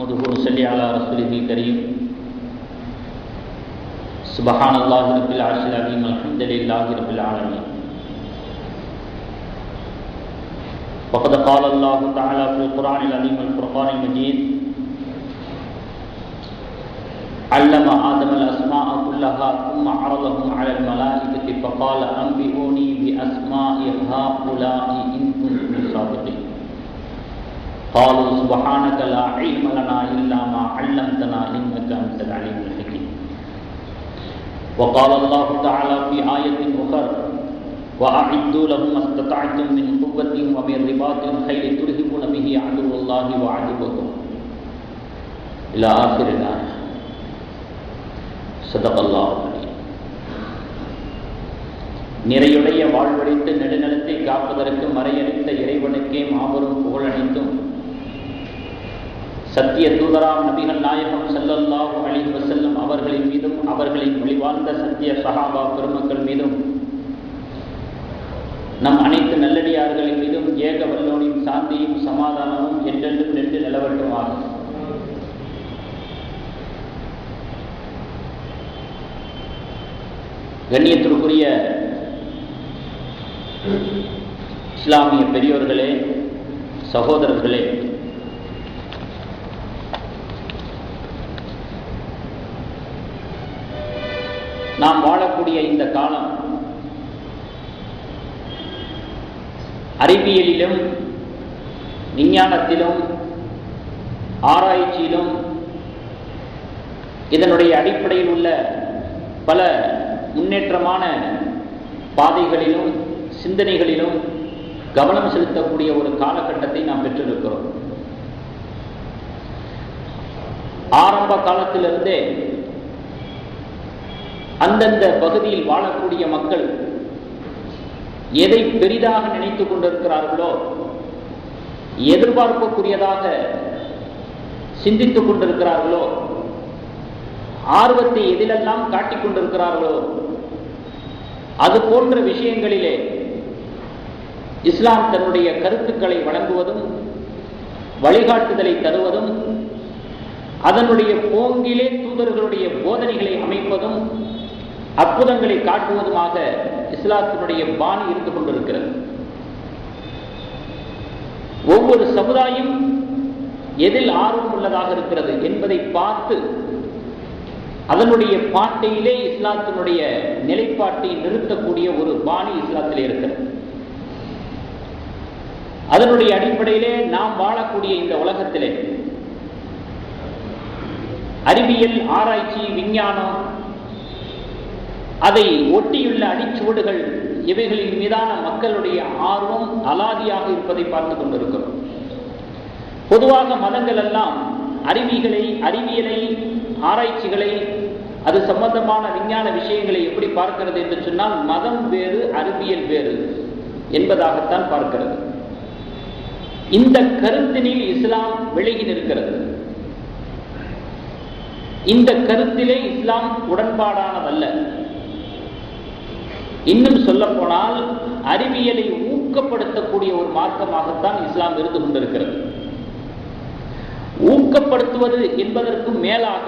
نحمده ونصلي على رسوله الكريم سبحان الله رب العرش العظيم الحمد لله رب العالمين. وقد قال الله تعالى في القرآن العظيم الفرقان المجيد: علم آدم الأسماء كلها ثم عرضهم على الملائكة فقال أنبئوني بأسماء هؤلاء إن كنتم صادقين. قالوا سبحانك لا علم لنا إلا ما علمتنا إنك أنت العليم الحكيم. وقال الله تعالى في آية أخرى: وأعدوا لهم ما استطعتم من قوة ومن رباط الخيل ترهبون به عدو الله وعدوكم إلى آخر الآية. صدق الله العليم. நிறையுடைய வாழ்வழித்து நெடுநிலத்தை காப்பதற்கு மறையளித்த இறைவனுக்கே மாபெரும் புகழனைத்தும், சத்திய தூதராம் நபிகள் நாயகம் ஸல்லல்லாஹு அலைஹி வஸல்லம் அவர்களின் மீதும் அவர்களின் வழிவாழ்ந்த சத்திய சஹாபா பெருமக்கள் மீதும் நம் அனைத்து நல்லடியார்களின் மீதும் ஏக வல்லோனின் சாந்தியும் சமாதானமும் என்றென்றும் நின்று நிலவட்டுமாக. கண்ணியத்திற்குரிய இஸ்லாமிய பெரியோர்களே, சகோதரர்களே, நாம் வாழக்கூடிய இந்த காலம் அறிவியலிலும் விஞ்ஞானத்திலும் ஆராய்ச்சியிலும் இதனுடைய அடிப்படையில் உள்ள பல முன்னேற்றமான பாதைகளிலும் சிந்தனைகளிலும் கவனம் செலுத்தக்கூடிய ஒரு காலகட்டத்தை நாம் பெற்றிருக்கிறோம். ஆரம்ப காலத்திலிருந்தே அந்தந்த பகுதியில் வாழக்கூடிய மக்கள் எதை பெரிதாக நினைத்துக் கொண்டிருக்கிறார்களோ, எதிர்பார்க்கக்கூடியதாக சிந்தித்துக் கொண்டிருக்கிறார்களோ, ஆர்வத்தை எதிலெல்லாம் காட்டிக் கொண்டிருக்கிறார்களோ, அது போன்ற விஷயங்களிலே இஸ்லாம் தன்னுடைய கருத்துக்களை வழங்குவதும் வழிகாட்டுதலை தருவதும் அதனுடைய போங்கிலே தூதர்களுடைய போதனைகளை அமைப்பதும் அற்புதங்களை காட்டுவதுமாக இஸ்லாத்தினுடைய பாணி இருந்து கொண்டிருக்கிறது. ஒவ்வொரு சமுதாயம் எதில் ஆர்வம் உள்ளதாக இருக்கிறது என்பதை பார்த்து அதனுடைய பாட்டையிலே இஸ்லாத்தினுடைய நிலைப்பாட்டை நிறுத்தக்கூடிய ஒரு பாணி இஸ்லாத்திலே இருக்கிறது. அதனுடைய அடிப்படையிலே நாம் வாழக்கூடிய இந்த உலகத்திலே அறிவியல், ஆராய்ச்சி, விஞ்ஞானம், அதை ஒட்டியுள்ள அடிச்சுவடுகள், இவைகளின் மீதான மக்களுடைய ஆர்வம் அலாதியாக இருப்பதை பார்த்து கொண்டிருக்கிறோம். பொதுவாக மதங்கள் எல்லாம் அறிவியலை, ஆராய்ச்சிகளை, அது சம்பந்தமான விஞ்ஞான விஷயங்களை எப்படி பார்க்கிறது என்று சொன்னால், மதம் வேறு அறிவியல் வேறு என்பதாகத்தான் பார்க்கிறது. இந்த கருத்தினில் இஸ்லாம் விலகி நிற்கிறது. இந்த கருத்திலே இஸ்லாம் உடன்பாடானதல்ல. இன்னும் சொல்ல போனால் அறிவியலை ஊக்கப்படுத்தக்கூடிய ஒரு மார்க்கமாகத்தான் இஸ்லாம் இருந்து கொண்டிருக்கிறது. ஊக்கப்படுத்துவது என்பதற்கு மேலாக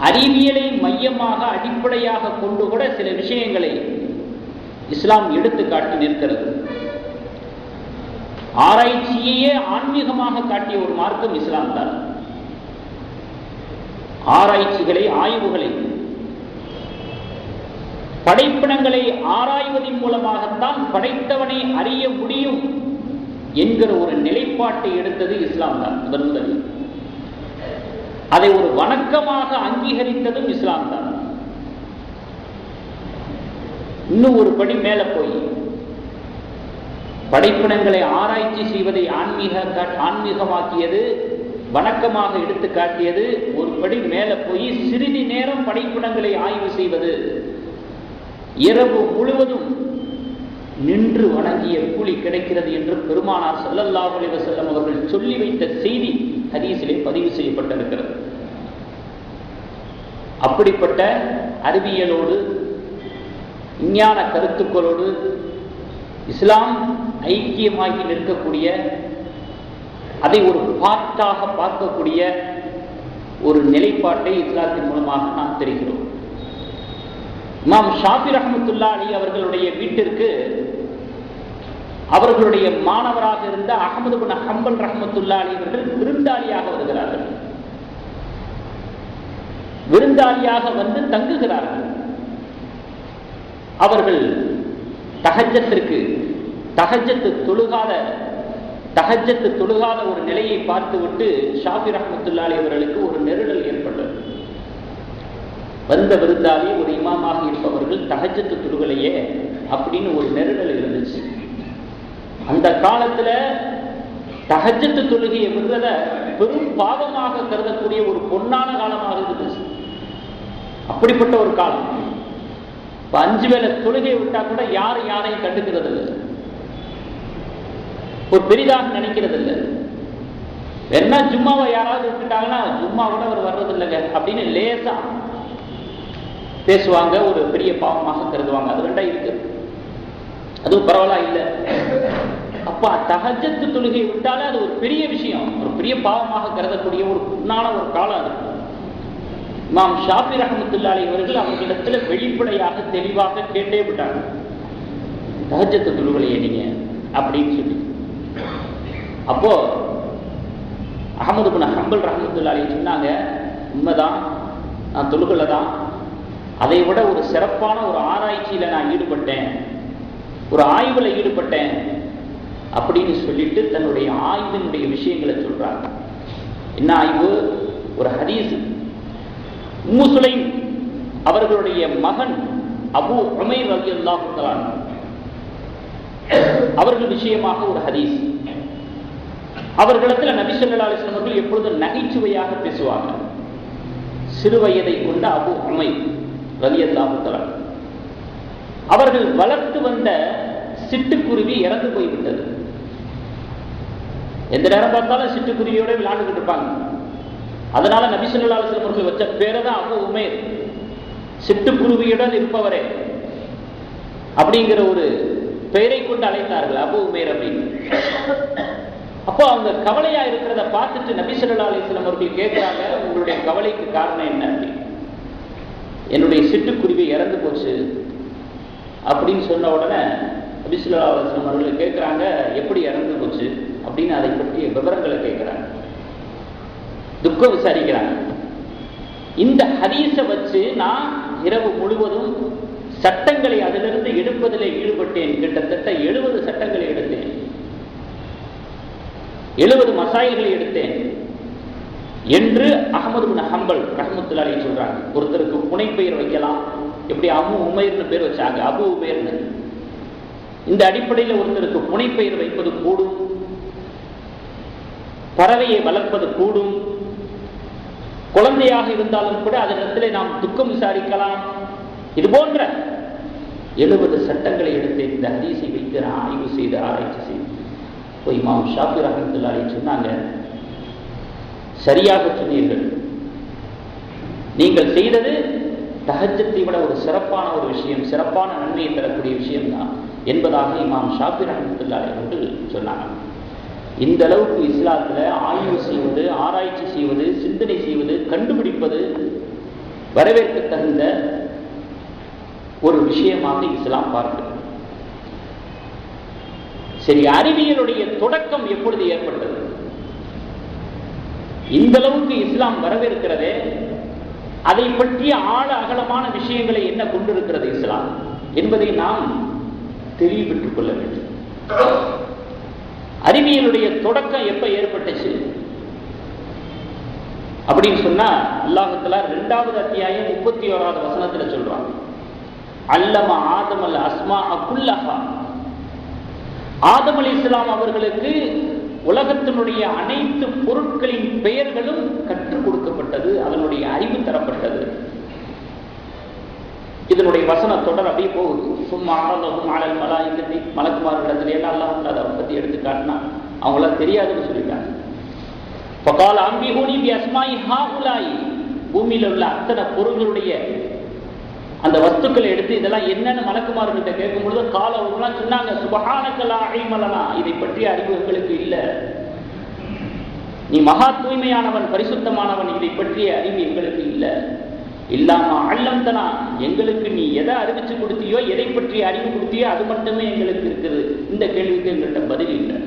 அறிவியலை மையமாக அடிப்படையாக கொண்டு கூட சில விஷயங்களை இஸ்லாம் எடுத்து காட்டி நிற்கிறது. ஆராய்ச்சியையே ஆன்மீகமாக காட்டிய ஒரு மார்க்கம் இஸ்லாம் தான். ஆராய்ச்சிகளை, ஆய்வுகளை, படைப்பினங்களை ஆராய்வதன் மூலமாகத்தான் படைத்தவனை அறிய முடியும் என்கிற ஒரு நிலைப்பாட்டை எடுத்தது இஸ்லாம் தான் முதலில். அதை ஒரு வணக்கமாக அங்கீகரித்ததும் இஸ்லாம் தான். இன்னும் ஒரு படி மேல போய் படைப்பினங்களை ஆராய்ச்சி செய்வதை ஆன்மீகமாக்கியது, வணக்கமாக எடுத்து காட்டியது. ஒரு படி மேல போய் சிறிது நேரம் படைப்பினங்களை ஆய்வு செய்வது, இரவு முழுவதும் நின்று வணங்கிய கூலி கிடைக்கிறது என்று பெருமானார் ஸல்லல்லாஹு அலைஹி வஸல்லம் அவர்கள் சொல்லி வைத்த செய்தி ஹதீஸிலே பதிவு செய்யப்பட்டிருக்கிறது. அப்படிப்பட்ட அறிவியலோடு, விஞ்ஞான கருத்துக்களோடு இஸ்லாம் ஐக்கியமாகி நிற்கக்கூடிய அதை ஒரு பாட்டாக பார்க்கக்கூடிய ஒரு நிலைப்பாட்டை இஸ்லாத்தின் மூலமாக நாம் தெரிகிறோம். இமாம் ஷாஃபி ரஹ்மத்துல்லாஹி அலைஹி அவர்களுடைய வீட்டிற்கு அவர்களுடைய மாணவராக இருந்த அஹ்மது இப்னு ஹம்பல் ரஹ்மத்துல்லாஹி அலைஹி அவர்கள் விருந்தாளியாக வருகிறார்கள். விருந்தாளியாக வந்து தங்குகிறார்கள். அவர்கள் தஹஜ்ஜத்து தொழுகாத ஒரு நிலையை பார்த்துவிட்டு ஷாஃபி ரஹ்மத்துல்லாஹி அலைஹி அவர்களுக்கு ஒரு நெருடல் ஏற்பட்டது. வந்த விருந்தாளி ஒரு இமாமாக இருப்பவர்கள் தஹஜ்ஜத்து தொழுகலையே அப்படின்னு ஒரு நெருடல் இருந்துச்சு. அந்த காலத்துல தஹஜ்ஜத்து தொழுகையை விடுறத பெரும் பாவமாக கருதக்கூடிய ஒரு பொன்னான காலமாக இருந்துச்சு. அப்படிப்பட்ட ஒரு காலம். இப்ப 5 வேளை தொழுகையை விட்டா கூட யாரையும் கண்டுக்கிறது இல்லை, ஒரு பெரிதாக நினைக்கிறது இல்லை. வேணா ஜும்மாவை யாராவது விட்டுட்டாங்கன்னா ஜும்மா கூட அவர் வர்றது இல்லைங்க அப்படின்னு லேசா பேசுவாங்க, ஒரு பெரிய பாவமாக கருதுவாங்க. அது வேண்டா இருக்கு, அதுவும் பரவாயில்ல இல்லை. அப்ப தஹஜ்ஜத்து தொழுகை விட்டாலே அது ஒரு பெரிய விஷயம், ஒரு பெரிய பாவமாக கருதக்கூடிய ஒரு புண்ணான ஒரு காலம் அது. இமாம் ஷாஃபி ரஹ்மத்துல்லாஹி அலைஹி அவர்கள் அவர்களிடத்துல வெளிப்படையாக தெளிவாக கேட்டே விட்டாங்க, தஹஜ்ஜத்து தொழுகலையே நீங்க அப்படின்னு சொல்லி. அப்போ அஹ்மது இப்னு ஹம்பல் ரஹ்மத்துல்லாஹி அலைஹி சொன்னாங்க, உண்மைதான், நான் தொழுகல தான், அதை விட ஒரு சிறப்பான ஒரு ஆராய்ச்சியில நான் ஈடுபட்டேன், ஒரு ஆய்வுல ஈடுபட்டேன் அப்படின்னு சொல்லிட்டு தன்னுடைய ஆய்வினுடைய விஷயங்களை சொல்றாங்க. என்ன ஆய்வு? ஒரு ஹதீஸ். உம்மு சுலைம் அவர்களுடைய மகன் அபூ உமைர் ரலியல்லாஹு தஆலா அவர்கள் விஷயமாக ஒரு ஹதீஸ். அவர்களிடத்துல நபி ஸல்லல்லாஹு அலைஹி வஸல்லம் அவர்கள் எப்பொழுதும் நகைச்சுவையாக பேசுவாங்க. சிறு வயதை கொண்ட அபூ உமைர் ரலியல்லாஹு தஆலா அவர்கள் வளர்த்து வந்த சிட்டுக்குருவி இறந்து போய்விட்டது. எந்த நேரம் பார்த்தாலும் சிட்டுக்குருவியோட விளையாண்டுகிட்டு இருப்பாங்க. அதனால நபி ஸல்லல்லாஹு அலைஹி வஸல்லம் அவர்கள் வச்ச பேரை தான் அபூ உமைர், சிட்டுக்குருவியுடன் இருப்பவரே அப்படிங்கிற ஒரு பெயரை கொண்டு அழைத்தார்கள், அபூ உமைர் அப்படின்னு. அப்போ அவங்க கவலையா இருக்கிறத பார்த்துட்டு நபி ஸல்லல்லாஹு அலைஹி வஸல்லம் அவர்கள் கேட்கிறாங்க, உங்களுடைய கவலைக்கு காரணம் என்ன அப்படின்னு. என்னுடைய சிட்டுக்குருவி இறந்து போச்சு அப்படின்னு சொன்ன உடனே நபி ஸல்லல்லாஹு அலைஹி வஸல்லம் அவர்கள் கேட்கிறாங்க, எப்படி இறந்து போச்சு அப்படின்னு அதை பற்றிய விவரங்களை கேட்கிறாங்க, துக்கம் விசாரிக்கிறாங்க. இந்த ஹதீஸை வச்சு நான் இரவு முழுவதும் சட்டங்களை அதிலிருந்து எடுப்பதில் ஈடுபட்டேன். கிட்டத்தட்ட 70 சட்டங்களை எடுத்தேன், 70 மசாயில்களை எடுத்தேன் என்று அஹ்மது இப்னு ஹம்பல் ரஹ்மத்துல்லாஹி அலைஹி சொல்றாங்க. ஒருத்தருக்கு புனைப்பெயர் வைக்கலாம், எப்படி அபூ உமைர்னு பேர் வச்சாங்க, அபூ உமைர்னு. இந்த அடிப்படையில் ஒருத்தருக்கு புனைப்பெயர் வைப்பது கூடும், பறவையை வளர்ப்பது கூடும், குழந்தையாக இருந்தாலும் கூட அதனிடத்திலே நாம் துக்கம் விசாரிக்கலாம். இது போன்ற 70 சட்டங்களை எடுத்து இந்த ஹதீஸை வைத்து நான் ஆய்வு செய்து ஆராய்ச்சி செய்து இமாம் ஷாஃபி ரஹ்மத்துல்லாஹி அலைஹி சொன்னாங்க, சரியாக சொன்னீர்கள், நீங்கள் செய்தது தஹஜ்ஜத்தை விட ஒரு சிறப்பான ஒரு விஷயம், சிறப்பான நன்மையை தரக்கூடிய விஷயம்தான் என்பதாக இமாம் ஷாஃபி ரஹ்மத்துல்லாஹி அலைஹி அவர்கள் சொன்னாங்க. இந்த அளவுக்கு இஸ்லாத்துல ஆய்வு செய்வது, ஆராய்ச்சி செய்வது, சிந்தனை செய்வது, கண்டுபிடிப்பது வரவேற்க தகுந்த ஒரு விஷயமாக இஸ்லாம் பார்க்கிறது. சரி, அறிவியலுடைய தொடக்கம் எப்பொழுது ஏற்பட்டது? இந்த அளவுக்கு இஸ்லாம் வரவேற்கிறதே, அதை பற்றிய ஆழ அகலமான விஷயங்களை என்ன கொண்டிருக்கிறது இஸ்லாம் என்பதை நாம் தெளிவுபெற்றுக் கொள்ள வேண்டும். அறிவியலுடைய தொடக்கம் எப்ப ஏற்பட்டுச்சு அப்படின்னு சொன்னா, அல்லாஹ் தஆலா 2வது அத்தியாயம் 31வது வசனத்துல சொல்றான், அல்லம ஆதம் அல் அஸ்மாஅ குல்லஹா. ஆதம் அலைஹிஸ்ஸலாம் அவர்களுக்கு உலகத்தினுடைய அனைத்து பொருட்களின் பெயர்களும் கற்றுக் கொடுக்கப்பட்டது, அதனுடைய அறிவு தரப்பட்டது. இதனுடைய வசன தொடர் அப்படியே போகுது. சும்மா அரலஹும் அலல் மலாயிகத்தி, மலக்குமார்களிடத்துல எல்லாம் அல்லாஹ் அதை பத்தி எடுத்து காட்டினா அவங்களாம் தெரியாதுன்னு சொல்லிட்டாங்க. ஃபகால அம்பிஹூனி பி அஸ்மாஇ ஹாஉலாயி, பூமியில உள்ள அத்தனை பொருள்களுடைய அந்த வஸ்துக்களை எடுத்து இதெல்லாம் என்னன்னு மலக்குமார்கிட்ட கேட்கும் பொழுது கால அவங்களாம் சொன்னாங்க, சுபஹானக லா இல்ம லனா, இதை பற்றிய அறிவு எங்களுக்கு இல்லை, நீ மகா தூய்மையானவன், பரிசுத்தமானவன், இதை பற்றிய அறிவு எங்களுக்கு இல்லை. இல்லாம அல்லம்தனா, எங்களுக்கு நீ எதை அறிவிச்சு கொடுத்தியோ, எதை பற்றி அறிவு கொடுத்தியோ அது மட்டுமே எங்களுக்கு இருக்குது. இந்த கேள்விக்கு எங்கள்கிட்ட பதில் இல்லை.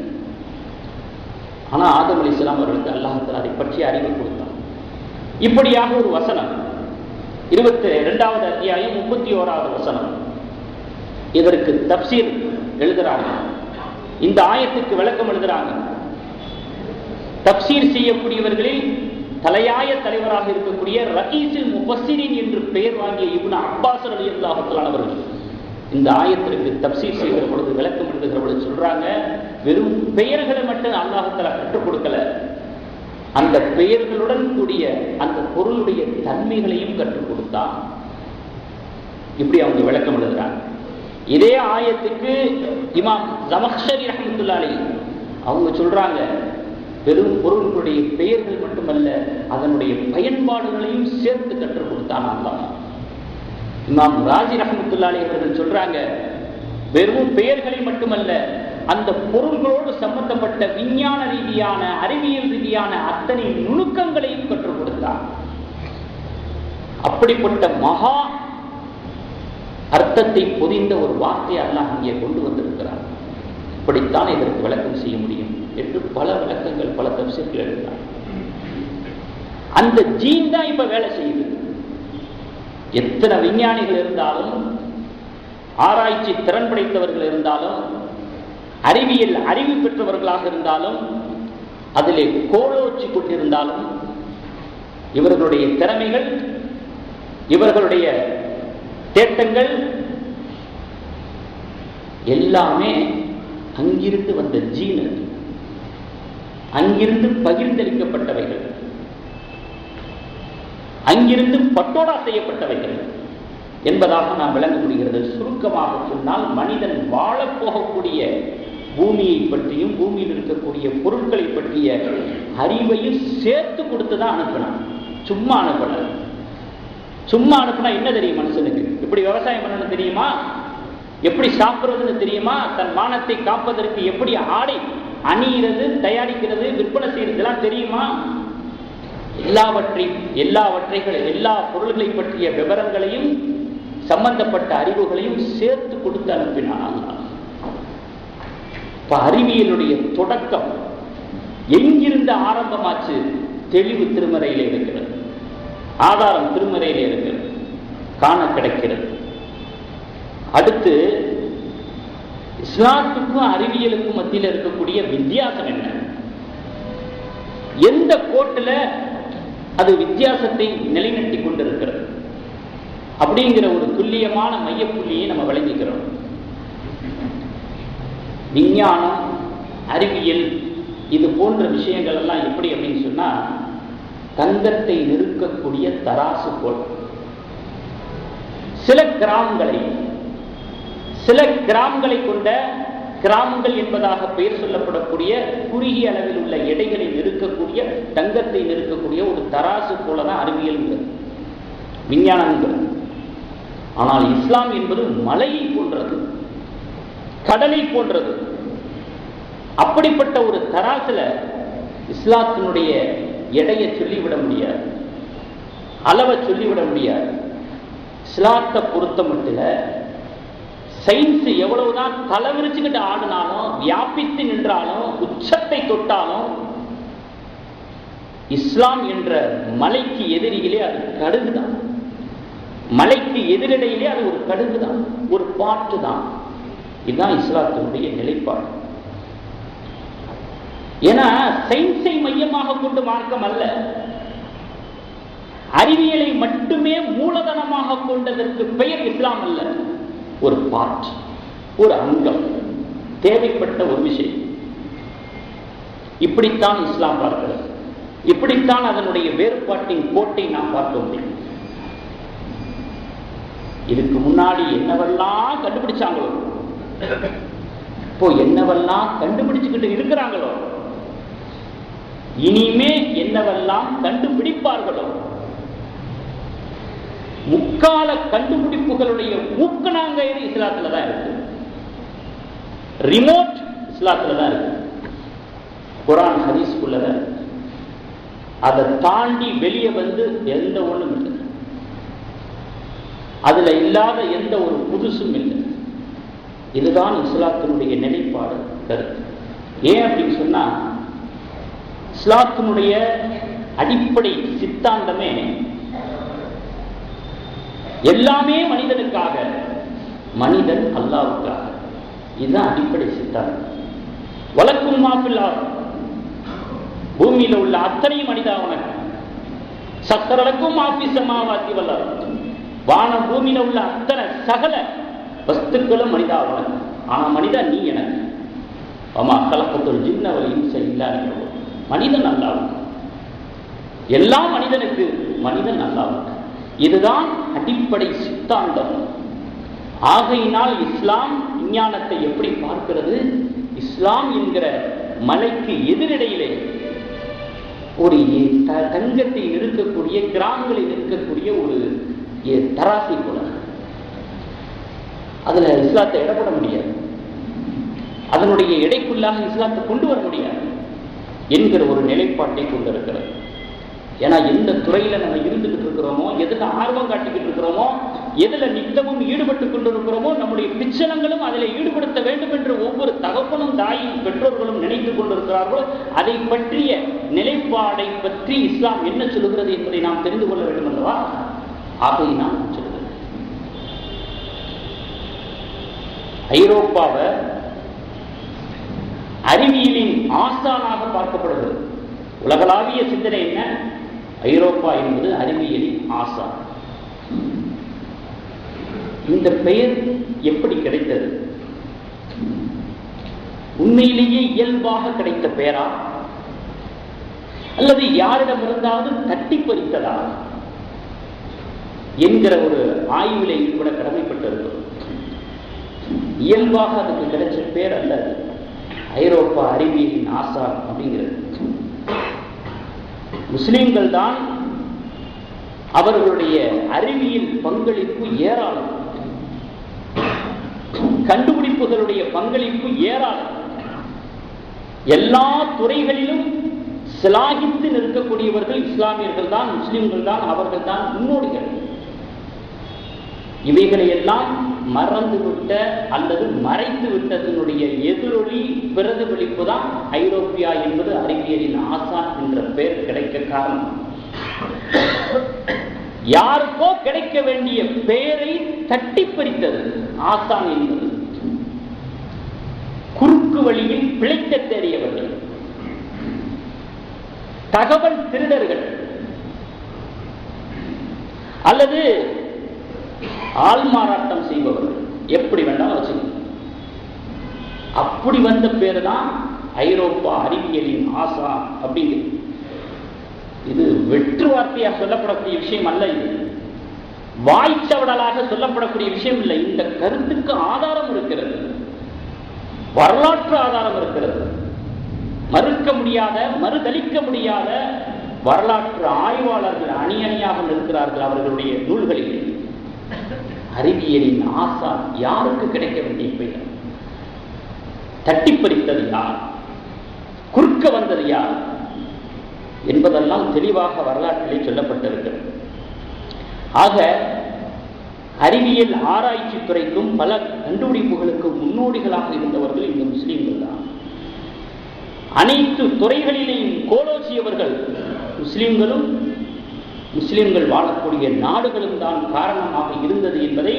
ஆனா ஆதம் அலைஹிஸ்ஸலாம் அவர்களுக்கு அல்லாஹ் தஆலா அதை பற்றி அறிவு கொடுத்தான். இப்படியாக ஒரு வசனம் 22வது அத்தியாயம் 31வது வசனம். இதற்கு தப்சீர் எழுதுறாங்க, இந்த ஆயத்துக்கு விளக்கம் எழுதுறாங்க. தப்சீர் செய்யக்கூடியவர்களில் தலையாய தலைவராக இருக்கக்கூடிய ரஈஸுல் முஃபஸ்ஸிரீன் என்று பெயர் வாங்கிய இப்னு அப்பாஸ் ரலியல்லாஹு தஆலா அவர்கள் இந்த ஆயத்திற்கு தப்சீர் செய்கிற பொழுது, விளக்கம் எழுதுகிற பொழுது சொல்றாங்க, வெறும் பெயர்களை மட்டும் அல்லாஹ் தஆலா கற்றுக் கொடுக்கல, அந்த பெயர்களுடன் கூடிய அந்த பொருளுடைய தன்மைகளையும் கற்றுக் கொடுத்தான். இப்படி அவங்க விளக்கம் எழுதுறாங்க. இதே ஆயத்துக்கு இமாம் ஜமக்ஷரி ரஹ்மத்துல்லாஹி அலைஹி அவங்க சொல்றாங்க, வெறும் பொருளுடைய பெயர்கள் மட்டுமல்ல, அதனுடைய பயன்பாடுகளையும் சேர்த்து கற்றுக் கொடுத்தான் அல்லாஹ். இமாம் ராஜி ரஹ்மத்துல்லாஹி அலைஹி அவர்கள் சொல்றாங்க, வெறும் பெயர்களை மட்டுமல்ல, அந்த பொருள்களோடு சம்பந்தப்பட்ட விஞ்ஞான ரீதியான, அறிவியல் ரீதியான அத்தனை நுணுக்கங்களையும் கற்றுக் கொடுத்தார். அப்படிப்பட்ட மகா அர்த்தத்தை பொதிந்த ஒரு வார்த்தையை அல்லாஹ் இங்கே கொண்டு வந்திருக்கிறார். இப்படித்தான் இதற்கு விளக்கம் செய்ய முடியும் என்று பல விளக்கங்கள், பல தப்சீர்கள் எழுதினார். அந்த ஜீன் தான் இப்ப வேலை செய்யுது. எத்தனை விஞ்ஞானிகள் இருந்தாலும், ஆராய்ச்சி திறன் படைத்தவர்கள் இருந்தாலும், அறிவியல் அறிவு பெற்றவர்களாக இருந்தாலும், அதிலே கோலோச்சி கொண்டிருந்தாலும், இவர்களுடைய திறமைகள், இவர்களுடைய தேட்டங்கள் எல்லாமே அங்கிருந்து வந்த ஜீன், அங்கிருந்து பகிர்ந்தளிக்கப்பட்டவைகள், அங்கிருந்து பட்டோடா செய்யப்பட்டவைகள் என்பதாக நாம் விளங்க முடிகிறது. சுருக்கமாக சொன்னால், மனிதன் வாழப்போகக்கூடிய பூமியை பற்றியும் பூமியில் இருக்கக்கூடிய பொருட்களை பற்றிய அறிவையும் சேர்த்து கொடுத்துதான் அனுப்பினான். சும்மா அனுப்பல. சும்மா அனுப்புனா என்ன தெரியும் மனுஷனுக்கு? எப்படி விவசாயம் பண்ணணும் தெரியுமா? எப்படி சாப்பிடுறதுன்னு தெரியுமா? தன் மானத்தை காப்பதற்கு எப்படி ஆடை அணிகிறது, தயாரிக்கிறது, விற்பனை செய்யறதுலாம் தெரியுமா? எல்லா பொருள்களை பற்றிய விவரங்களையும் சம்பந்தப்பட்ட அறிவுகளையும் சேர்த்து கொடுத்து அனுப்பினான் அல்லாஹ். இப்ப அறிவியலுடைய தொடக்கம் எங்கிருந்து ஆரம்பமாச்சு? தெளிவு திருமறையிலே இருக்கிறது, ஆதாரம் திருமறையிலே இருக்கிறது, காண கிடைக்கிறது. அடுத்து இஸ்லாத்துக்கும் அறிவியலுக்கும் மத்தியில் இருக்கக்கூடிய வித்தியாசம் என்ன? எந்த கோட்டில் அது வித்தியாசத்தை நிலைநிறுத்தி கொண்டிருக்கிறது அப்படிங்கிற ஒரு துல்லியமான மையப்புள்ளியை நம்ம விளங்கிக்கிறோம். விஞ்ஞானம், அறிவியல், இது போன்ற விஷயங்கள் எல்லாம் எப்படி அப்படின்னு சொன்னா, தங்கத்தை நிறுக்கக்கூடிய தராசு கோல். சில கிராம்களை கொண்ட, கிராம்கள் என்பதாக பெயர் சொல்லப்படக்கூடிய குறுகிய அளவில் உள்ள எடைகளை நிறுக்கக்கூடிய, தங்கத்தை நிறுக்கக்கூடிய ஒரு தராசு போலதான் அறிவியல், விஞ்ஞானங்கள். ஆனால் இஸ்லாம் என்பது மலையை போன்றது, கடலை போன்றது. அப்படிப்பட்ட ஒரு தராசுல இஸ்லாத்தினுடைய எடையை சொல்லிவிட முடியாது, அளவை சொல்லிவிட முடியாது. இஸ்லாத்தை பொறுத்த மட்டும் சயின்ஸ் எவ்வளவுதான் தலைவிரிச்சுக்கிட்டு ஆடினாலும், வியாபித்து நின்றாலும், உச்சத்தை தொட்டாலும், இஸ்லாம் என்ற மலைக்கு எதிரியிலே அது கடுகுதான். மலைக்கு எதிரிடையிலே அது ஒரு கடுகுதான், ஒரு பாட்டு தான். இதுதான் இஸ்லாத்தினுடைய நிலைப்பாடு. ஏன்னா சயின்ஸை மையமாக கொண்டு மார்க்கம் அல்ல, அறிவியலை மட்டுமே மூலதனமாக கொண்டதற்கு பெயர் இஸ்லாம் அல்ல. ஒரு பார்ட், ஒரு அங்கம், தேவைப்பட்ட ஒரு விஷயம். இப்படித்தான் இஸ்லாம் பார்க்கிறது. இப்படித்தான் அதனுடைய வேறுபாட்டின் கோட்டை நாம் பார்க்க முடியும். இதுக்கு முன்னாடி என்னவெல்லாம் கண்டுபிடிச்சாங்களோ, இப்போ என்னவெல்லாம் கண்டுபிடிச்சுக்கிட்டு இருக்கிறாங்களோ, இனிமே என்னவெல்லாம் கண்டுபிடிப்பார்களோ, முக்கால கண்டுபிடிப்புகளுடைய ஊக்கணாங்கயிறு இஸ்லாத்துல தான் இருக்கு. ரிமோட் இஸ்லாத்துல தான் இருக்கு, குர்ஆன் ஹதீஸ்க்குள்ளதான். அதை தாண்டி வெளியே வந்து எந்த ஒண்ணும் இல்லை, அதுல இல்லாத எந்த ஒரு புதுசும் இல்லை. இதுதான் இஸ்லாத்தினுடைய நிலைப்பாடு, கருத்து. ஏன் அப்படின்னு சொன்னா, இஸ்லாத்தினுடைய அடிப்படை சித்தாந்தமே எல்லாமே மனிதனுக்காக, மனிதன் அல்லாஹ்வுக்காக. இதுதான் அடிப்படை சித்தாந்தம். வலக்கும் மாஃபில் அர்த், பூமியில உள்ள அத்தனை மனிதாவனுக்கு, சக்கரலக்கும் மாஃபி ஸமாவாத்தி வல் அர்த், வான பூமியில உள்ள அத்தனை சகல வஸ்துக்களும் மனிதாவனுக்கு. ஆனா மனிதா நீ எனக்கு, அம்மா கலக்கத்துல் ஜின்ன வல் இன்ஸ இல்லா லியஅபுதூன். மனிதன் அல்லாஹ்வுக்கு, எல்லா மனிதனுக்கு, மனிதன் அல்லாஹ்வுக்கு. இதுதான் அடிப்படை சித்தாந்தம். ஆகையினால் இஸ்லாம் விஞ்ஞானத்தை எப்படி பார்க்கிறது? இஸ்லாம் என்கிற மலைக்கு எதிரிடையிலே ஒரு தங்கத்தில் இருக்கக்கூடிய, கிராமங்களில் இருக்கக்கூடிய ஒரு தராசி போல, அதுல இஸ்லாத்தை இடப்பட முடியாது, அதனுடைய எடைக்குள்ளாக இஸ்லாத்தை கொண்டு வர முடியாது என்கிற ஒரு நிலைப்பாட்டை கொண்டிருக்கிறது. ஏன்னா எந்த துறையில நம்ம இருந்துகிட்டு இருக்கிறோமோ, எதுல ஆர்வம் காட்டிக்கிட்டு இருக்கிறோமோ, எதுல நித்தமும் ஈடுபட்டு கொண்டிருக்கிறோமோ, நம்முடைய பிச்சனங்களும் அதில் ஈடுபடுத்த வேண்டும் என்று ஒவ்வொரு தகப்பனும் தாயும் பெற்றோர்களும் நினைத்துக் கொண்டிருக்கிறார்களோ, அதை பற்றிய நிலைப்பாடை பற்றி இஸ்லாம் என்ன சொல்கிறது என்பதை நாம் தெரிந்து கொள்ள வேண்டும் அல்லவா? ஆகையினால் சொல்கிறது. ஐரோப்பாவை அறிவியலின் ஆசானாக பார்க்கப்படுகிறது. உலகளாவிய சிந்தனை என்ன? ஐரோப்பா என்பது அறிவியலின் ஆசான். இந்த பெயர் எப்படி கிடைத்தது? உண்மையிலேயே இயல்பாக கிடைத்த பெயரா, அல்லது யாரிடமிருந்தாவது தட்டி பறித்ததா என்கிற ஒரு ஆய்விலே ஈடுபட கடமைப்பட்டிருக்கிறது. இயல்பாக அதுக்கு கிடைச்ச பேர் அல்ல, ஐரோப்பா அறிவியலின் ஆசான் அப்படிங்கிறது. முஸ்லிம்கள் தான் அவர்களுடைய அறிவியல் பங்களிப்பு ஏராளம், கண்டுபிடிப்புகளுடைய பங்களிப்பு ஏராளம். எல்லா துறைகளிலும் சிலாகித்து நிற்கக்கூடியவர்கள் இஸ்லாமியர்கள் தான், முஸ்லிம்கள் தான், அவர்கள் தான் முன்னோடிகள். இவைகளை எல்லாம் மறந்துவிட்ட அல்லது மறைத்து விட்டதனுடைய எதிரொலி பிரதிபலிப்பு தான் ஐரோப்பியா என்பது அறிவியலின் ஆசான் என்ற பெயர் கிடைக்க காரணம். யாருக்கோ கிடைக்க வேண்டிய பெயரை தட்டி பறித்தது ஆசான் என்பது. குறுக்கு வழியில் பிழைக்க தேடியவர்கள், தகவல் திருடர்கள், அல்லது ஆள்மாறாட்டம் செய்பவர்கள், எப்படி வேண்டாம் வச்சுக்கணும். அப்படி வந்த பேரு தான் ஐரோப்பா அறிவியலின் ஆசா அப்படிங்கிறது. இது வெற்று வார்த்தையாக சொல்லப்படக்கூடிய விஷயம் அல்ல, இது வாய்ச்சவடலாக சொல்லப்படக்கூடிய விஷயம் இல்லை. இந்த கருத்துக்கு ஆதாரம் இருக்கிறது, வரலாற்று ஆதாரம் இருக்கிறது. மறுக்க முடியாத, மறுதளிக்க முடியாத வரலாற்று ஆய்வாளர்கள் அணி அணியாக நிற்கிறார்கள் அவர்களுடைய நூல்களில். அறிவியலின் ஆசான் யாருக்கு கிடைக்க வேண்டிய பெயர்? தட்டி பறித்தது யார்? குறுக்க வந்தது யார் என்பதெல்லாம் தெளிவாக வரலாற்றிலே சொல்லப்பட்டிருக்கிறது. ஆக அறிவியல் ஆராய்ச்சி துறைக்கும் பல கண்டுபிடிப்புகளுக்கும் முன்னோடிகளாக இருந்தவர்கள் இந்த முஸ்லிம்கள் தான். அனைத்து துறைகளிலேயும் கோலோச்சியவர்கள் முஸ்லிம்களும், முஸ்லிம்கள் வாழக்கூடிய நாடுகளும் தான் காரணமாக இருந்தது என்பதை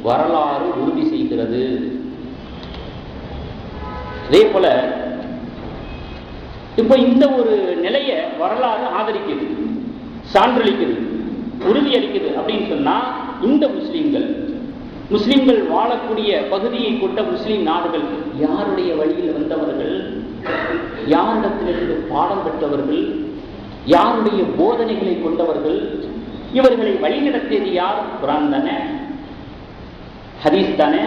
வரலாறு உறுதி செய்கிறது. அதே போல இப்ப இந்த ஒரு நிலையை வரலாறு ஆதரிக்குது, சான்றளிக்குது, உறுதியளிக்குது. அப்படின்னு சொன்னா இந்த முஸ்லிம்கள் வாழக்கூடிய பகுதியை கொண்ட முஸ்லிம் நாடுகள் யாருடைய வழியில் வந்தவர்கள், யாரிடத்திலிருந்து பாடம் பெற்றவர்கள், யாருடைய போதனைகளை கொண்டவர்கள், இவர்களை வழிநடத்தியது யார்? குர்ஆன் தானே, ஹதீஸ் தானே,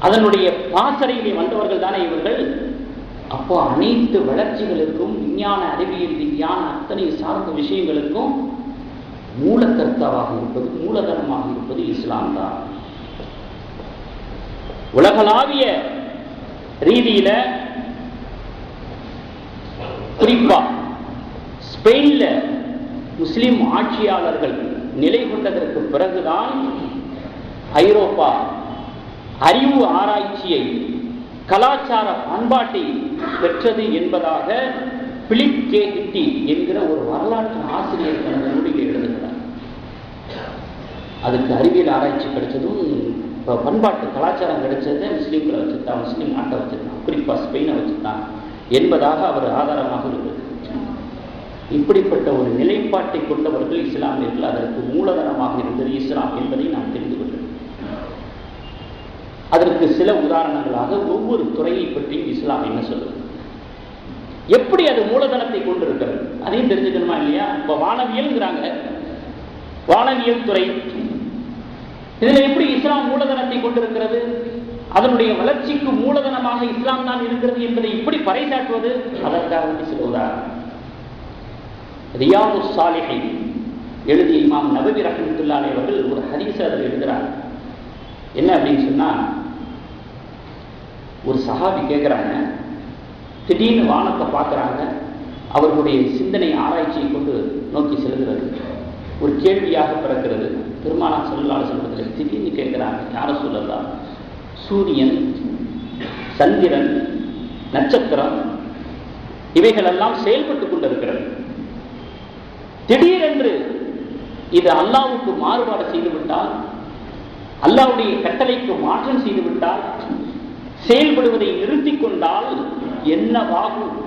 அதனுடைய பாசறையிலே வந்தவர்கள் தானே இவர்கள். அப்போ அனைத்து வளர்ச்சிகளுக்கும், விஞ்ஞான அறிவியல் விஞ்ஞான அத்தனை சார்ந்த விஷயங்களுக்கும் மூலக்கர்த்தாவாக இருப்பது, மூலதனமாக இருப்பது இஸ்லாம் தான். உலகளாவிய ரீதியில குறிப்பா ஸ்பெயின்ல முஸ்லிம் ஆட்சியாளர்கள் நிலை கொண்டதற்கு பிறகுதான் ஐரோப்பா அறிவு ஆராய்ச்சியை, கலாச்சார பண்பாட்டை பெற்றது என்பதாக பிலிப் கே ஹிட்டி என்கிற ஒரு வரலாற்று ஆசிரியர் தனது நூலில் எழுதுகிறார். அதுக்கு அறிவியல் ஆராய்ச்சி கிடைச்சதும் பண்பாட்டு கலாச்சாரம் கிடைச்சதை முஸ்லீம்களை வச்சுதான், முஸ்லீம் நாட்டை வச்சுருந்தான், குறிப்பா ஸ்பெயினை வச்சுதான் என்பதாக அவர் ஆதாரமாக இருக்கிறது. இப்படிப்பட்ட ஒரு நிலைப்பாட்டை கொண்டவர்கள் இஸ்லாமியர்கள், அதற்கு மூலதனமாக இருந்தது இஸ்லாம் என்பதை நாம் தெரிந்து கொண்டோம். அதற்கு சில உதாரணங்களாக ஒவ்வொரு துறையை பற்றியும் இஸ்லாம் என்ன சொல்லுது, எப்படி அது மூலதனத்தை கொண்டிருக்கிறது அதையும் தெரிஞ்சுக்கணுமா இல்லையா? இப்ப வானவியல்ங்கிறாங்க, வானவியல் துறை, இதுல எப்படி இஸ்லாம் மூலதனத்தை கொண்டிருக்கிறது, அதனுடைய வளர்ச்சிக்கு மூலதனமாக இஸ்லாம் தான் இருக்கிறது என்பதை எப்படி பறைசாற்றுவது, அதற்காக சில உதாரணம். ரியாதுஸ் ஸாலிஹீன் எழுதிய இமாம் நபவி ரஹ்மத்துல்லாஹி அலைஹி அவர்கள் ஒரு ஹதீஸ் அதில் எழுதுறாங்க. என்ன அப்படின்னு சொன்னா, ஒரு சஹாபி கேட்குறாங்க, திடீர்னு வானத்தை பார்க்குறாங்க, அவர்களுடைய சிந்தனை ஆராய்ச்சியை கொண்டு நோக்கி செல்கிறது, ஒரு கேள்வியாக பிறக்கிறது. பெருமானார் ஸல்லல்லாஹு அலைஹி வஸல்லம் திடீர்னு கேட்குறாங்க, யார சொல்லலாம், சூரியன், சந்திரன், நட்சத்திரம் இவைகளெல்லாம் செயல்பட்டு கொண்டிருக்கிறது. திடீரென்று இது அல்லாஹ்வுக்கு மாறுபாடு செய்துவிட்டால், அல்லாஹ்வுடைய கட்டளைக்கு மாற்றம் செய்துவிட்டால், செயல்படுவதை நிறுத்திக் கொண்டால் என்னவாகும்?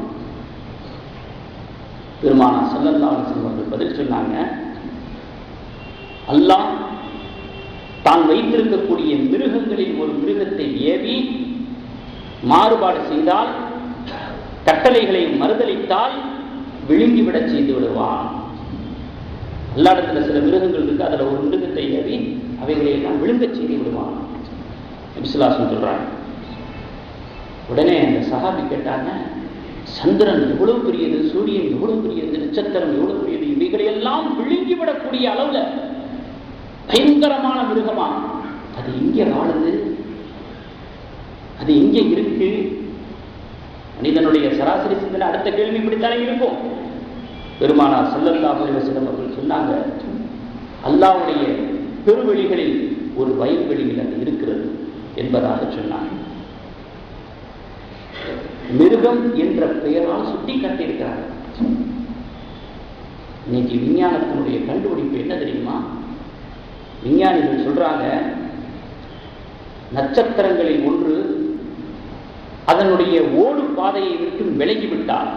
பெருமானார் ஸல்லல்லாஹு அலைஹி வஸல்லம் அவர்கள் பதில் சொன்னாங்க, அல்லாஹ் தான் வைத்திருக்கக்கூடிய மிருகங்களில் ஒரு மிருகத்தை ஏவி மாறுபாடு செய்தால், கட்டளைகளை மறுதலித்தால் விழுங்கிவிடச் செய்து விடுவான். அல்லாஹ்விடத்தில் சில மிருகங்கள் இருக்கு, அதுல ஒரு மிருகத்தை ஏவி அவைகளை எல்லாம் விழுங்க செய்து விடுவான் நபிசுல்லாஹ் சொல்றாங்க. உடனே அந்த சஹாபி கேட்டாங்க, சந்திரன் எவ்வளவு பெரியது, சூரியன் எவ்வளவு பெரியது, நட்சத்திரம் எவ்வளவு பெரியது, இவைகளையெல்லாம் விழுங்கிவிடக்கூடிய அளவுல பயங்கரமான மிருகமா, அது எங்கே வாழுது, அது எங்கே இருக்கு? மனிதனுடைய சராசரி சிந்தனை அடுத்த கேள்வி இப்படித்தானே இருக்கும். பெருமானார் ஸல்லல்லாஹு அலைஹி வஸல்லம் அவர்கள் சொன்னாங்க, அல்லாஹ்வுடைய பெருவெளிகளில் ஒரு வயல்வெளியில் அது இருக்கிறது என்பதாக சொன்னாங்க. மிருகம் என்ற பெயரால் சுட்டி காட்டியிருக்கிறாங்க. இன்னைக்கு விஞ்ஞானத்தினுடைய கண்டுபிடிப்பு என்ன தெரியுமா? விஞ்ஞானிகள் சொல்றாங்க, நட்சத்திரங்களில் ஒன்று அதனுடைய ஓடு பாதையை விட்டு விலகிவிட்டால்,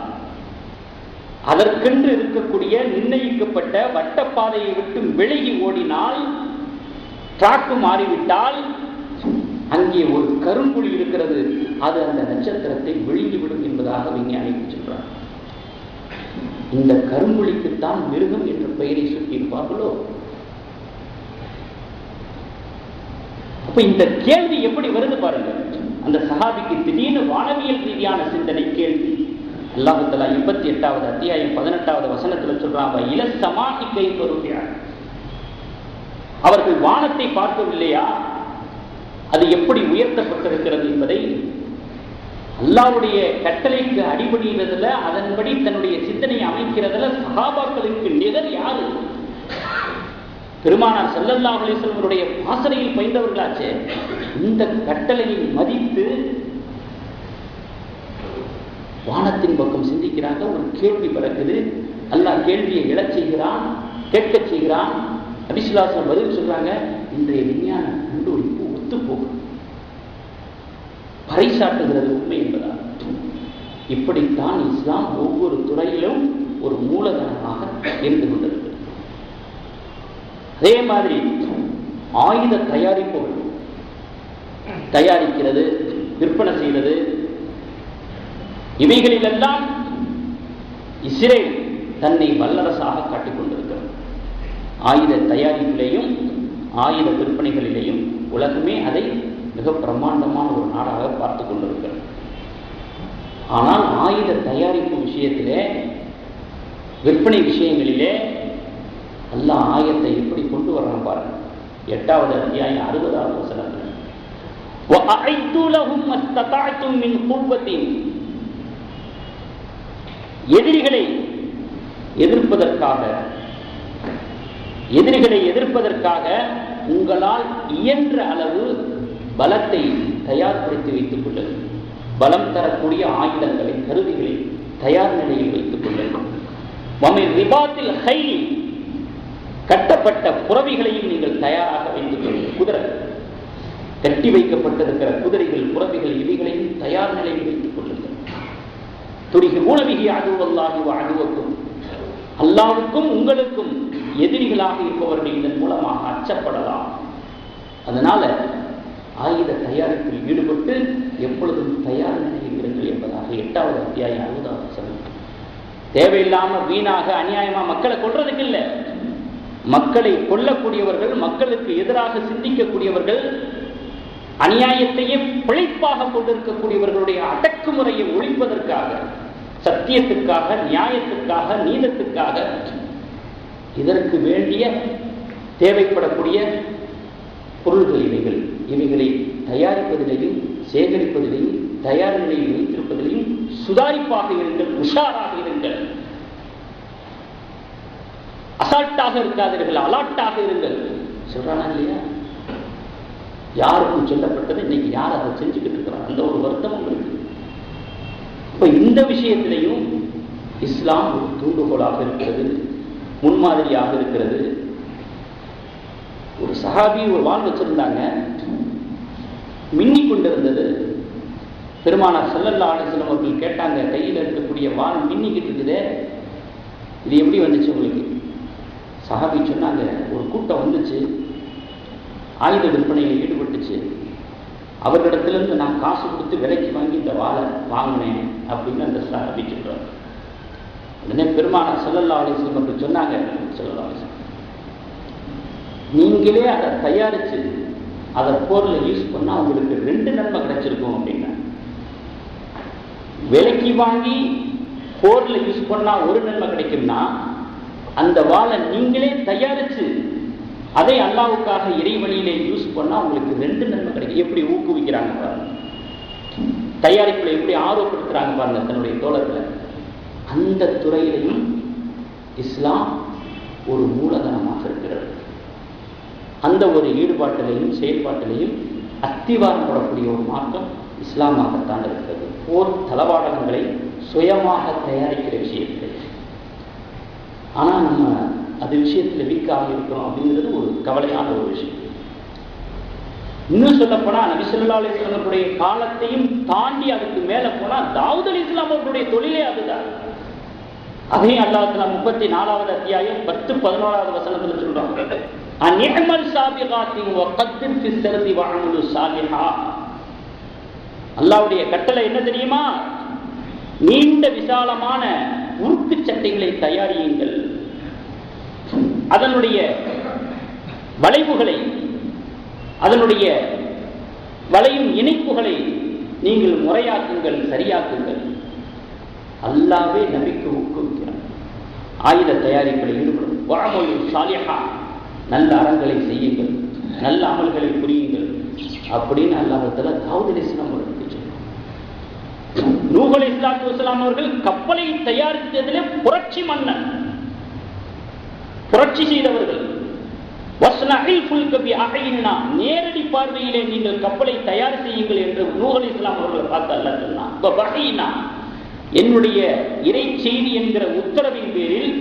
அதற்கென்று இருக்கக்கூடிய நிர்ணயிக்கப்பட்ட வட்டப்பாதையை விட்டு விலகி ஓடினால், டிராக்கு மாறிவிட்டால், அங்கே ஒரு கரும்புலி இருக்கிறது, அது அந்த நட்சத்திரத்தை விழுங்கிவிடும் என்பதாக விஞ்ஞானிகள் சொல்றார். இந்த கரும்புலிக்குத்தான் மிருகம் என்ற பெயரை சூட்டியிருப்பார்களோ? அப்ப இந்த கேள்வி எப்படி வருது பாருங்க. அந்த சஹாபிக்கு திடீர்னு வானவியல் ரீதியான சிந்தனை கேள்வி. அல்லாஹ் தஆலா 88வது அத்தியாயம் 18வது வசனத்துல சொல்றாங்க, இல சமாஹி கைஃப ருஃபிஅ, அவர்கள் வானத்தை பார்க்கவில்லையா, அது எப்படி உயர்த்தப்பட்டிருக்கிறது என்பதை. அல்லாஹ்வுடைய கட்டளைக்கு அடிபடுகிறதுல, அதன்படி தன்னுடைய சிந்தனையை அமைக்கிறதுல சஹாபாக்களுக்கு நிகர் யாரு? பெருமானார் ஸல்லல்லாஹு அலைஹி வஸல்லம் அவருடைய வாசனையில் பயின்றவர்களாச்சே. இந்த கட்டளையை மதித்து வானத்தின் பக்கம் சிந்திக்கிறாங்க. ஒரு கேள்வி பிறக்குது, அல்லாஹ் கேள்வியை எழச் செய்கிறான், கேட்கச் செய்கிறான். நபிசுல்லாஹ் பதில் சொல்றாங்க, இன்றைய விஞ்ஞான கண்டுபிடிப்பு ஒத்துப்போகும், பறைசாட்டுகிறது உண்மை என்பதால். இப்படித்தான் இஸ்லாம் ஒவ்வொரு துறையிலும் ஒரு மூலதனமாக இருந்து கொண்டிருக்கிறது. அதே மாதிரி ஆயுத தயாரிப்புகள் தயாரிக்கிறது, விற்பனை செய்வது, இவைகளிலெல்லாம் இஸ்ரேல் தன்னை வல்லரசாக காட்டிக் கொண்டிருக்கிறது. ஆயுத தயாரிப்பிலேயும் ஆயுத விற்பனைகளிலேயும் உலகமே அதை மிக பிரம்மாண்டமான ஒரு நாடாக பார்த்து கொண்டிருக்கிறது. ஆனால் ஆயுத தயாரிப்பு விஷயத்திலே, விற்பனை விஷயங்களிலே அல்லாஹ் ஆயத்தை எப்படி கொண்டு வரணும் பாருங்க. 8வது அத்தியாயம் 60வது வசனத்தில், وَأَعِدُّوا لَهُمْ مَا اسْتَطَعْتُم مِّن قُوَّةٍ, எதிரிகளை எதிர்ப்பதற்காக, எதிரிகளை எதிர்ப்பதற்காக உங்களால் இயன்ற அளவு பலத்தை தயார்படுத்தி வைத்துக் கொள்ளுங்கள். பலம் தரக்கூடிய ஆயுதங்களை, கருவிகளை தயார் நிலையில் வைத்துக் கொள்ளுங்கள். ரிபாத்தில் ஹைல், கட்டப்பட்ட புறவிகளையும் நீங்கள் தயாராக வைத்துக் கொள்ளுங்கள். குதிரை கட்டி வைக்கப்பட்டிருக்கிற குதிரைகள், புறவிகள், இவைகளையும் தயார் நிலையில் வைத்துக் கொள்ளுங்கள். துரிகி ஊனவிகி அதுவல்லாஹி அதுவக்கும், அல்லாவுக்கும் உங்களுக்கும் எதிரிகளாக இருப்பவர்கள் இதன் மூலமாக அச்சப்படலாம். அதனால ஆயுத தயாரிப்பில் ஈடுபட்டு எப்பொழுதும் தயார் நிலையில் இருங்கள் என்பதாக 8வது அத்தியாயம் 60வது வசனம். தேவையில்லாம வீணாக அநியாயமா மக்களை கொல்றதுக்கு இல்லை, மக்களை கொல்லக்கூடியவர்கள், மக்களுக்கு எதிராக சிந்திக்கக்கூடியவர்கள், அநியாயத்தையே பிழைப்பாக கொண்டிருக்கக்கூடியவர்களுடைய அடக்குமுறையை ஒழிப்பதற்காக, சத்தியத்துக்காக, நியாயத்துக்காக, நீதத்துக்காக, இதற்கு வேண்டிய தேவைப்படக்கூடிய பொருள்கள் இவைகள். இவைகளை தயாரிப்பதிலையும் சேகரிப்பதிலையும் தயார் நிலையில் வைத்திருப்பதிலையும் சுதாரிப்பாக இருங்கள், உஷாராக இருங்கள், அசால்ட்டாக இருக்காதீர்கள், அலாட்டாக இருங்கள். சொல்றானா இல்லையா? யாருக்கும் சொல்லப்பட்டது இன்னைக்கு யார் அதை செஞ்சுக்கிட்டு இருக்கிறார், அந்த ஒரு வருத்தமும் இருக்கு. இப்ப இந்த விஷயத்திலையும் இஸ்லாம் ஒரு தூண்டுகோலாக இருக்கிறது, முன்மாதிரியாக இருக்கிறது. ஒரு சஹாபி ஒரு வாள் வச்சிருந்தாங்க, மின்னிக் கொண்டிருந்தது. பெருமானார் ஸல்லல்லாஹு அலைஹி வஸல்லம் அவர்கள் கேட்டாங்க, கையில் இருக்கக்கூடிய வாள் மின்னிக்கிட்டு இருக்குதே, இது எப்படி வந்துச்சு உங்களுக்கு? சஹாபி சொன்னாங்க, ஒரு கூட்டம் வந்துச்சு, ஆயுத விற்பனையில் ஈடுபட்டுச்சு, அவர்களிடத்திலிருந்து நான் காசு கொடுத்து விலைக்கு வாங்கி இந்த வாளை வாங்கினேன் அப்படின்னு அந்த சஹாபி சொல்றாங்க. உடனே பெருமானார் ஸல்லல்லாஹு அலைஹி வஸல்லம் அவர்கள் சொன்னாங்க, ஸல்லல்லாஹு அலைஹி வஸல்லம், நீங்களே அதை தயாரிச்சு அதை போர்ல யூஸ் பண்ணா உங்களுக்கு 2 நன்மை கிடைச்சிருக்கும் அப்படின்னா. விலைக்கு வாங்கி போர்ல யூஸ் பண்ணா ஒரு நன்மை கிடைக்கும்னா, அந்த வாளை நீங்களே தயாரிச்சு அதை அல்லாஹ்வுக்காக இறைவழியிலே யூஸ் பண்ணா உங்களுக்கு 2 நன்மை கிடைக்கும். எப்படி ஊக்குவிக்கிறாங்க பாருங்க, தயாரிப்புல எப்படி ஆர்வப்படுத்துறாங்க பாருங்க தன்னுடைய தோழர்களை. அந்த துறையிலையும் இஸ்லாம் ஒரு மூலதனமாக இருக்கிறது. அந்த ஒரு ஈடுபாட்டிலையும் செயல்பாட்டிலையும் அத்திவாரம் போடக்கூடிய ஒரு மார்க்கம் இஸ்லாமாகத்தான் இருக்கிறது. போர் தளவாடங்களை சுயமாக தயாரிக்கிற விஷயத்தில். ஆனால் நம்ம அது விஷயத்தில் வீக்காக இருக்கிறோம் அப்படிங்கிறது ஒரு கவலையான ஒரு விஷயம். இன்னும் சொல்லப்போனா நபி ஸல்லல்லாஹு அலைஹி வஸல்லம் காலத்தையும் தாண்டி அதுக்கு மேல போனா தாவூத் அலைஹிஸ்ஸலாம் அவர்களுடைய தொழிலே அதுதான். அதையும் அல்லாஹ் தஆலா 34வது அத்தியாயம் 10-11வது வசனத்துல சொல்றாங்க, அன்னிஅமல் சாபிகாத்தின் வகத்தின் ஃபி ஸர்தி வஅமலு ஸாலிஹா. அல்லாஹ்வுடைய கட்டளை என்ன தெரியுமா? நீண்ட விசாலமான உருக்கு சட்டைகளை தயாரியுங்கள், அதனுடைய வளைவுகளை, அதனுடைய வளையும் இணைப்புகளை நீங்கள் முறையாக்குங்கள், சரியாக்குங்கள். அல்லாஹ்வே நபிக்கு ஊக்குவிக்கிறார். ஆயுத தயாரிப்பில் ஈடுபடும். வஅமலு ஸாலிஹா, நல்ல அறங்களை செய்யுங்கள், நல்ல அமல்களை புரியுங்கள் அப்படின்னு அல்லாஹ் தஆலா தாவூத் அலைஹிஸ்ஸலாம் அவர்களுக்கு சொன்னார். நூஹ் அலைஹிஸ்ஸலாத்து வஸலாம் அவர்கள் கப்பலை தயாரித்ததிலே புரட்சி மன்னன், புரட்சி செய்தவர்கள். வஸ்னஇல் ஃபுல்க பி அஹின்னா, நேரடி பார்வையிலே நீங்கள் கப்பலை தயார் செய்யுங்கள் என்று நூஹ் அலைஹிஸ்ஸலாம் அவர்களை பார்த்து அல்லாஹ் சொன்னான். பஹீனா, என்னுடைய இறை செய்தி என்கிற உத்தரவின் பேரில்,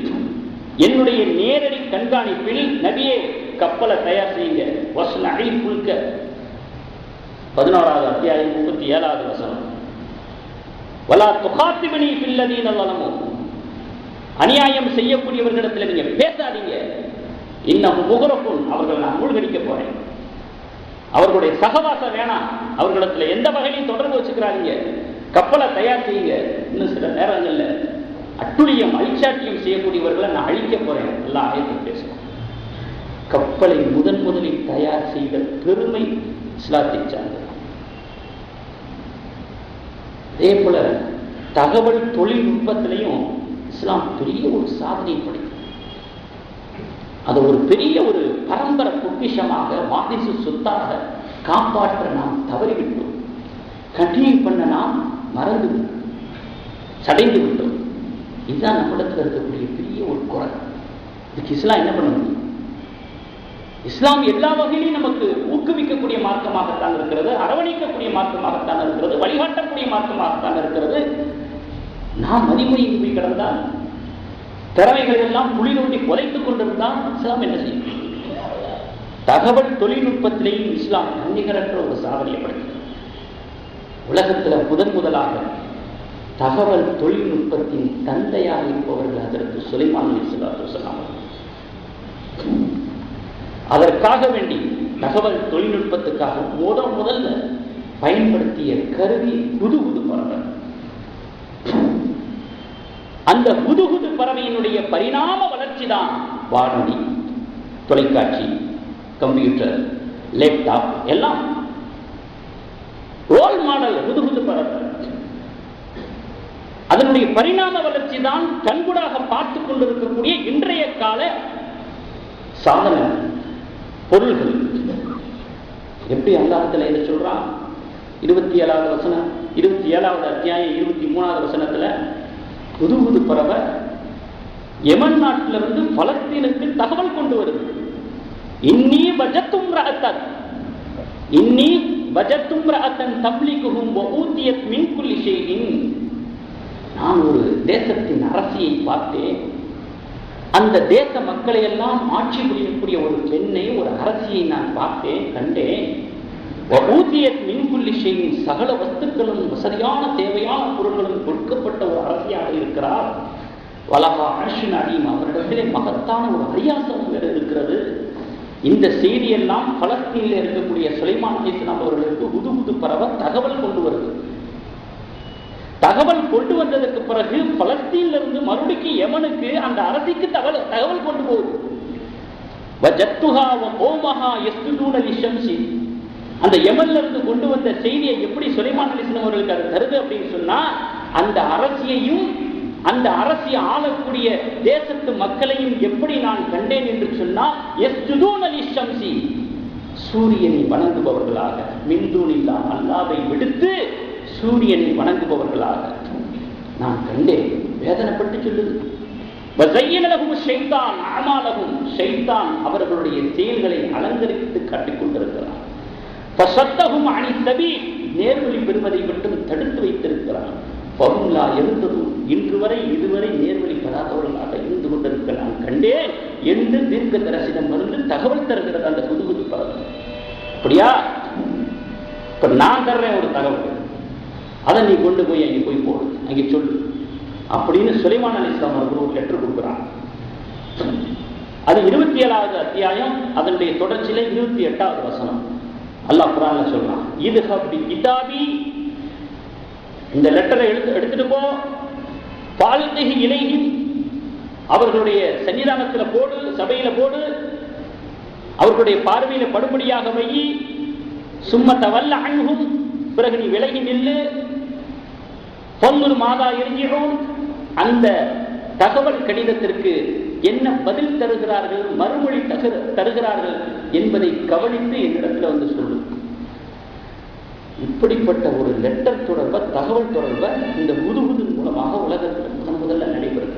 என்னுடைய நேரடி கண்காணிப்பில் நபியே கப்பலை தயார் செய்யுங்க. வஸ்னஇல் ஃபுல்க 11வது அத்தியாயம் 37வது வசனம். வலா துகாத்திபனி ஃபில்லதீன ஸலமு, அநியாயம் செய்யக்கூடியவர்களிடத்தில் நீங்க பேசாதீங்க. இன்னும் முகரப்புன், அவர்கள் நான் மூழ்கடிக்க போறேன். அவர்களுடைய சகவாசம் வேணாம், அவர்களிடத்துல எந்த வகையிலும் தொடர்பு வச்சுக்கிறாங்க. கப்பலை தயார் செய்யுங்க. இன்னும் சில நேரங்கள்ல அட்டுழியம் அழிச்சாட்டியம் செய்யக்கூடியவர்களை நான் அழிக்க போறேன். எல்லாம் ஆயத்தில் பேசுவோம். கப்பலை முதலில் தயார் செய்த பெருமை இஸ்லாத்தை சார்ந்தது. அதே போல தகவல் தொழில்நுட்பத்திலையும் இஸ்லாம் பெரிய ஒரு சாதனை படைத்தது. அது ஒரு பெரிய ஒரு பரம்பரை பொக்கிஷமாக, வாரிசு சொத்தாக காப்பாற்ற நாம் தவறிவிட்டோம். கண்டினியூ பண்ண நாம் மறந்து விட்டோம், சடைந்து விட்டோம். இதுதான் நம்மிடத்தில் இருக்கக்கூடிய பெரிய ஒரு குறை. இதுக்கு இஸ்லாம் என்ன பண்ண முடியும்? இஸ்லாம் எல்லா வகையிலும் நமக்கு ஊக்குவிக்கக்கூடிய மார்க்கமாகத்தான் இருக்கிறது, அரவணைக்கக்கூடிய மார்க்கமாகத்தான் இருக்கிறது, வழிகாட்டக்கூடிய மார்க்கமாகத்தான் இருக்கிறது. நாம் மதிமுறையில் போய் கிடந்தால், திறமைகள் எல்லாம் குளிரூட்டி புதைத்துக் கொண்டிருந்தால் இஸ்லாம் என்ன செய்யும்? தகவல் தொழில்நுட்பத்திலேயும் இஸ்லாம் நிகரற்ற ஒரு சாதனையை படைக்கிறது. உலகத்தில் முதலாக தகவல் தொழில்நுட்பத்தின் தந்தையாக இருப்பவர்கள் அதற்கு சுலைமான் அலைஹிஸ்ஸலாத்து வஸலாம். அதற்காக வேண்டி தகவல் தொழில்நுட்பத்துக்காக முதல்ல பயன்படுத்திய கருவி ஹுதுஹுது பறவை. அந்த ஹுதுஹுது பறவையினுடைய பரிணாம வளர்ச்சி தான் வானொலி, தொலைக்காட்சி, கம்ப்யூட்டர், லேப்டாப் எல்லாம் ரோல் மாடல் ஹுதுஹுது பறவை. அதனுடைய பரிணாம வளர்ச்சி தான் கண்கூடாக பார்த்துக் கொண்டிருக்கக்கூடிய இன்றைய கால சாதனை பொருள்கள். எப்படி அல்லாஹ்வுல என்ன சொல்றான்? 27வது வசனம், 27வது அத்தியாயம் 23வது வசனத்துல ஹுதுஹுது பறவை யமன் நாட்டிலிருந்து பலஸ்தீனுக்கு தகவல் கொண்டு வருது. இன்னி வஜத்தும் ரஅத்தன் தம்லிகுஹும் வ ஊதியத் மின் குல்லி ஷைஇன். நான் ஒரு தேசத்தின் அரசியை பார்த்தேன். அந்த தேச மக்களை எல்லாம் ஆட்சி புரியக்கூடிய ஒரு பெண்ணை, ஒரு அரசியை நான் பார்த்தேன், கண்டேன். சகல வஸ்துக்களும் வசதியான தேவையான பொருட்களும் கொடுக்கப்பட்ட ஒரு அரசியாக இருக்கிறார். வலஹா அர்ஷுன் அலீம், அவரிடத்திலே மகத்தான ஒரு அரியாசம் வேறு இருக்கிறது. இந்த செய்தியெல்லாம் பலஸ்தீனில் இருக்கக்கூடிய சுலைமான் அலைஹிஸ்ஸலாம் அவர்களுக்கு ஹுதுஹுது பறவை தகவல் கொண்டு வருது. தகவல் கொண்டு வந்ததற்கு பிறகு பலஸ்தீனிலிருந்து மறுபடிக்கு யமனுக்கு அந்த அரசிக்கு தகவல் கொண்டு போகுது. அந்த யமன்ல இருந்து கொண்டு வந்த செய்தியை எப்படி சுலைமான் அலைஹிஸ்ஸலாம் அவர்களுக்கு அது தருது அப்படின்னு சொன்னா, அந்த அரசியையும் அந்த அரசியை ஆளக்கூடிய தேசத்து மக்களையும் எப்படி நான் கண்டேன் என்று சொன்னால், சூரியனை வணங்குபவர்களாக, மின்தூனில்லா அல்லாஹ்வை விடுத்து சூரியனை வணங்குபவர்களாக நான் கண்டேன். வேதனைப்பட்டு சொல்லுது. ஷைத்தான் அவர்களுடைய செயல்களை அலங்கரித்து காட்டிக் கொண்டிருக்கிறார். நேர்வழி பெறுவதை மட்டும் தடுத்து வைத்திருக்கிறார். பவுலா இருந்ததும் இதுவரை நேர்வழி பெறாதவர்களாக இருந்து கொண்டிருக்க நான் கண்டேன் என்று தீர்க்க தரிசனம் வந்து தகவல் தருகிறது அந்த ஹுதுஹுது பறவை. அப்படியா? இப்ப நான் தர்றேன் ஒரு தகவல், அதை நீ கொண்டு போய் அங்கே போய் போடு, அங்கே சொல்லு அப்படின்னு சுலைமான் அலைஹிஸ்ஸலாம் அவர்கள் ஒரு லெட்டர் கொடுக்குறாங்க. அது 27வது அத்தியாயம், அதனுடைய தொடர்ச்சியில 28வது வசனம் அல்லாஹ் குர்ஆன்ல சொல்றான், இதுஹப் பி கிதாபி, இந்த லெட்டரை எடுத்துட்டு போ, பால்திஹி இலைஹி, அவர்களுடைய சன்னிதானத்துல போடு, சபையில போடு, அவர்களுடைய பார்வையில படும்படியாக வை. சும்ம தவல்ல அன்ஹும், பிறகு நீ விலகி நில்லு. பொன்னுரு மாதா எரிஞ்சிடும், அந்த தகவல் கடிதத்திற்கு என்ன பதில் தருகிறார்கள், மறுமொழி தருகிறார்கள் என்பதை கவனித்து என்னிடத்துல வந்து சொல்லு. இப்படிப்பட்ட ஒரு லெட்டர் தொடர்பை, தகவல் தொடர்பை இந்த ஹுதுஹுது மூலமாக உலகத்தில் முதல்ல நடைபெறுது.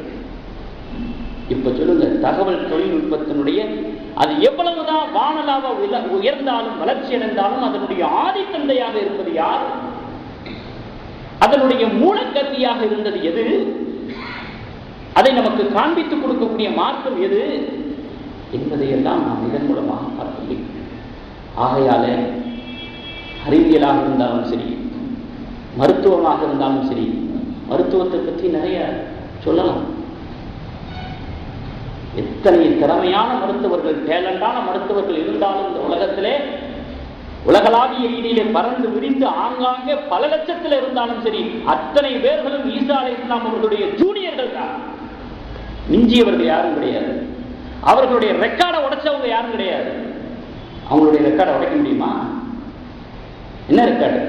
இப்ப சொல்லுங்க, தகவல் தொழில்நுட்பத்தினுடைய அது எவ்வளவுதான் வானலாக உயர்ந்தாலும் வளர்ச்சி அடைந்தாலும் அதனுடைய ஆதித்தந்தையாக இருப்பது யார்? அதனுடைய மூலக்கருவியாக இருந்தது எது? அதை நமக்கு காண்பித்துக் கொடுக்கக்கூடிய மார்க்கம் எது என்பதையெல்லாம் நாம் இதன் மூலமாக பார்க்க முடியும். ஆகையால அறிவியலாக இருந்தாலும் சரி, மருத்துவமாக இருந்தாலும் சரி, மருத்துவத்தை பற்றி நிறைய சொல்லலாம். எத்தனை திறமையான மருத்துவர்கள், டேலண்டான மருத்துவர்கள் இருந்தாலும் இந்த உலகத்திலே உலகளாவிய ரீதியிலே பறந்து விரிந்து ஆங்காங்கே பல லட்சத்தில் இருந்தாலும் சரி, அத்தனை பேர்களும் ஈசா அலைஹிஸ்ஸலாம் அவர்களுடைய ஜூனியர்கள் தான். மிஞ்சியவர்கள் யாரும் கிடையாது. அவர்களுடைய ரெக்கார்டை உடைச்சவங்க யாரும் கிடையாது. அவங்களுடைய ரெக்கார்டை உடைக்க முடியுமா? என்ன ரெக்கார்டு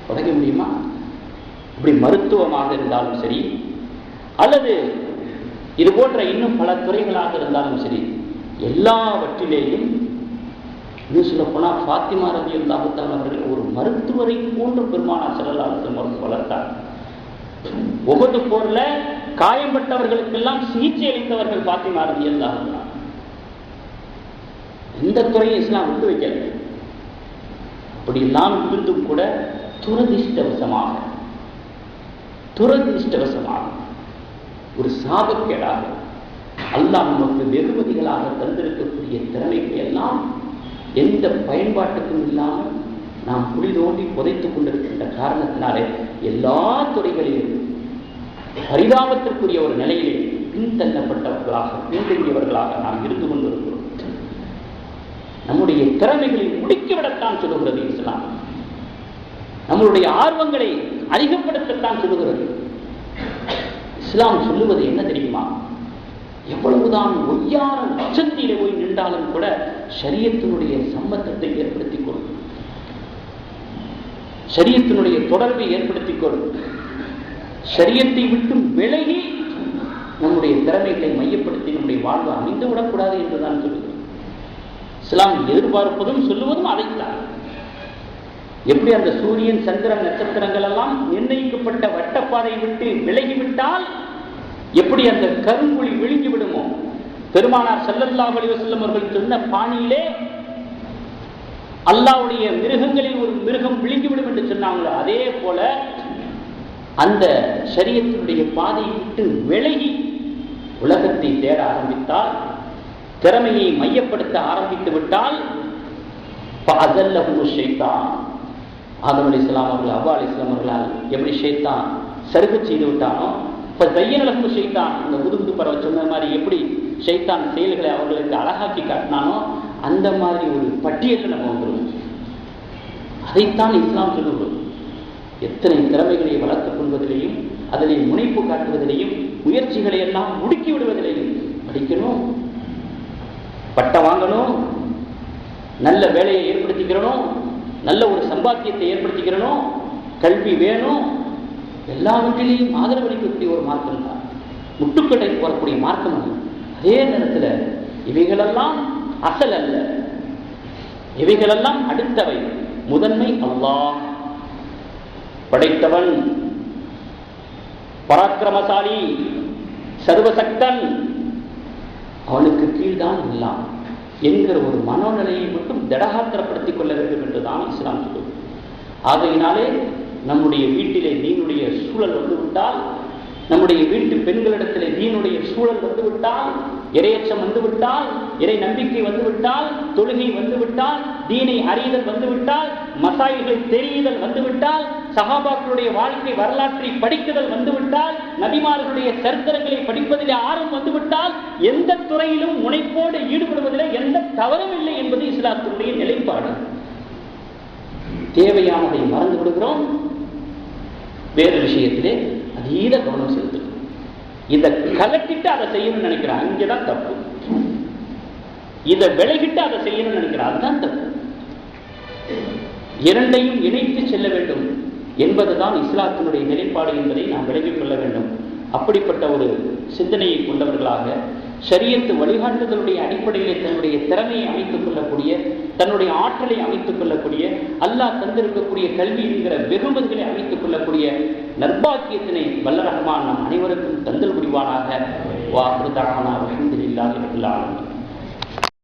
உடைக்க முடியுமா? இப்படி மருத்துவமாக இருந்தாலும் சரி, அல்லது இது போன்ற இன்னும் பல துறைகளாக இருந்தாலும் சரி, எல்லாவற்றிலேயும் இன்னும் சொல்ல போனா ஃபாத்திமா ரலியல்லாஹு தஆலா அவர்கள் ஒரு மருத்துவரை போன்ற பெருமானார் ஸல்லல்லாஹு அலைஹி வஸல்லம் வளர்த்தார். உஹது போர்ல காயம்பட்டவர்களுக்கெல்லாம் சிகிச்சை அளித்தவர்கள் பாத்திமா ரலியல்லாஹு அன்ஹா. எந்த துறையும் இஸ்லாம் விட்டு வைக்கல. அப்படி எல்லாம் இருந்தும் கூட துரதிஷ்டவசமாக ஒரு சாபக்கேடாக அல்லாஹ் நமக்கு வெகுமதிகளாக தந்திருக்கக்கூடிய திறமைகள் எல்லாம் எந்த பயன்பாட்டுக்கும் இல்லாமல் நாம் குழி தோண்டி புதைத்துக் கொண்டிருக்கின்ற காரணத்தினாலே எல்லா துறைகளிலும் பரிதாபத்திற்குரிய ஒரு நிலையிலே பின்தள்ளப்பட்டவர்களாக பின்தங்கியவர்களாக நாம் இருந்து கொண்டிருக்கிறோம். நம்முடைய திறமைகளை முடுக்கிவிடத்தான் சொல்லுகிறது இஸ்லாம். நம்மளுடைய ஆர்வங்களை அதிகப்படுத்தத்தான் சொல்லுகிறது இஸ்லாம். சொல்லுவது என்ன தெரியுமா? எவ்வளவுதான் ஒய்யார லட்சத்திலே போய் நின்றாலும் கூட ஷரியத்தினுடைய சம்மத்தத்தை ஏற்படுத்திக் கொள்ளும், ஷரியத்தினுடைய தொடர்பை ஏற்படுத்திக் கொள்ளும். ஷரியத்தை விட்டு விலகி நம்முடைய திறமைகளை மையப்படுத்தி நம்முடைய வாழ்வு அமைந்து விடக்கூடாது என்றுதான் சொல்லுகிறது இஸ்லாம். எதிர்பார்ப்பதும் சொல்லுவதும் அதைத்தான். எப்படி அந்த சூரியன் சந்திரன் நட்சத்திரங்கள் எல்லாம் நிர்ணயிக்கப்பட்ட வட்டப்பாதை விட்டு விலகிவிட்டால் எப்படி அந்த கருங்குழி விழுங்கி விடுமோ, பெருமானார் ஸல்லல்லாஹு அலைஹி வஸல்லம் அவர்கள் சொன்ன பாணியிலே அல்லாஹ்வுடைய மிருகங்களில் ஒரு மிருகம் விழுங்கிவிடும் என்று சொன்னாங்களோ, அதே போல அந்த ஷரியத்தினுடைய பாதையை விட்டு விலகி உலகத்தை தேட ஆரம்பித்தால், திறமையை மையப்படுத்த ஆரம்பித்து விட்டால், ஆதம் அலைஹிஸ்ஸலாம் அவர்கள் அவ்வா அலைஹிஸ்ஸலாம் அவர்களால் எப்படி ஷைத்தான் சருக செய்து விட்டானோ, இப்போ தையனலகு ஷைத்தான் இந்த புதுகுது பரவ சொன்ன மாதிரி எப்படி ஷைத்தான் செயல்களை அவர்களுக்கு அழகாக்கி காட்டினானோ, அந்த மாதிரி ஒரு பட்டியலில் நம்ம வந்துடும். அதைத்தான் இஸ்லாம் சொல்லுவோம். எத்தனை திறமைகளை வளர்த்துக் கொள்வதிலேயும் அதிலே முனைப்பு காட்டுவதிலேயும் முயற்சிகளை எல்லாம் முடுக்கி விடுவதிலேயும் படிக்கணும், பட்டம் வாங்கணும், நல்ல வேலையை ஏற்படுத்திக்கிறணும், நல்ல ஒரு சம்பாத்தியத்தை ஏற்படுத்திக்கிறணும், கல்வி வேணும், எல்லாவற்றிலையும் ஆதரவளிக்கக்கூடிய ஒரு மார்க்கம் தான் முட்டுக்கட்டை போகக்கூடிய மார்க்கம் அல்ல. அதே நேரத்தில் இவைகளெல்லாம் அசல் அல்ல, இவைகளெல்லாம் அடுத்தவை. முதன்மை அல்லாஹ் படைத்தவன், பராக்கிரமசாலி, சர்வசக்தன், அவனுக்கு கீழ்தான் எல்லாம் என்கிற ஒரு மனோநிலையை மட்டும் திடகாத்திரப்படுத்திக் கொள்ள வேண்டும் என்றுதான் இஸ்லாம் சொல்லுவது. ஆகையினாலே நம்முடைய வீட்டிலே தீனுடைய சூழல் வந்துவிட்டால், நம்முடைய வீட்டு பெண்களிடத்திலே தீனுடைய சூழல் வந்துவிட்டால், இறையச்சம் வந்துவிட்டால், இறை நம்பிக்கை வந்துவிட்டால், தொழுகை வந்துவிட்டால், தீனை அறிதல் வந்துவிட்டால், மசாயில்கள் தெரியுதல் வந்துவிட்டால், சஹாபாக்களுடைய வாழ்க்கை வரலாற்றை படிக்குதல் வந்துவிட்டால், நபிமார்களுடைய சரித்திரங்களை படிப்பதிலே ஆர்வம் வந்துவிட்டால், எந்த துறையிலும் முனைப்போடு ஈடுபடுவதிலே எந்த தவறும் இல்லை என்பது இஸ்லாத்தினுடைய நிலைப்பாடு. தேவையானதை மறந்து விடுகிறோம், வேறு விஷயத்திலே அதீத கவனம் செலுத்துகிறோம். இதை கலக்கிட்டு அதை செய்யணும்னு நினைக்கிறான், இங்கேதான் தப்பு. இதை விலகிட்டு அதை செய்யணும்னு நினைக்கிறான், அதுதான் தப்பு. இரண்டையும் இணைத்து செல்ல வேண்டும் என்பதுதான் இஸ்லாத்தினுடைய நிலைப்பாடு என்பதை நாம் விலகிக் கொள்ள வேண்டும். அப்படிப்பட்ட ஒரு சிந்தனையை கொண்டவர்களாக ஷரியத்து வழிகாட்டுதலுடைய அடிப்படையிலே தன்னுடைய திறமையை அமைத்துக் கொள்ளக்கூடிய, தன்னுடைய ஆற்றலை அமைத்துக் கொள்ளக்கூடிய, அல்லாஹ் தந்திருக்கக்கூடிய கல்வி என்கிற வெகுமதிகளை அமைத்துக் கொள்ளக்கூடிய நற்பாக்கியத்தினை வல்ல ரஹ்மான் நம் அனைவருக்கும் தந்தல் புரிவானாக. வா அல்ஹம்துலில்லாஹி ரப்பில் ஆலமீன்.